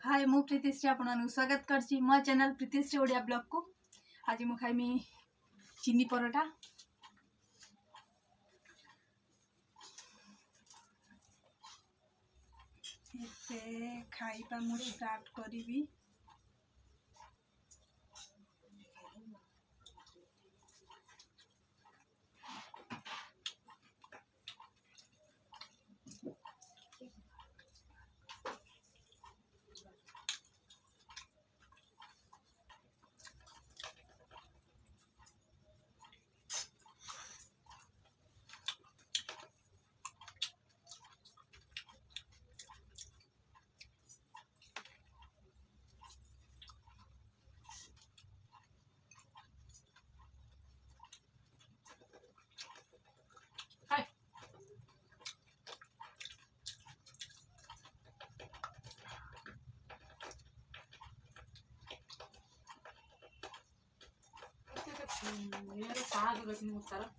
हाय मु प्रीतिश्री आपन स्वागत करछि मो चैनल प्रीतिश्री ओडिया ब्लॉग को। आज मु खाइमी चीनी परोठा। एसे खाइबा मु स्टार्ट करिबी। ये साग रखनी मुस्तारा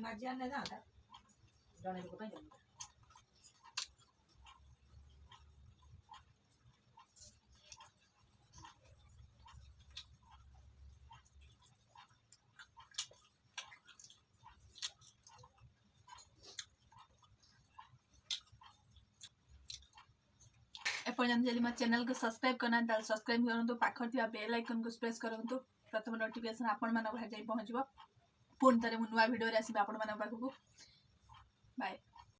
मजा नहीं आता जाने को पता एपर्यंत जदि मो चैनल को सब्सक्राइब करना ताल सब्सक्राइब करंतु पाखर थिबा बेल आइकन को प्रेस करंतु प्रथम नोटिफिकेशन आपण मन भाई जाई पहुंचबो पुन तरे मु नुवा वीडियो रे आसीबा आपण मन पाखकु बाय।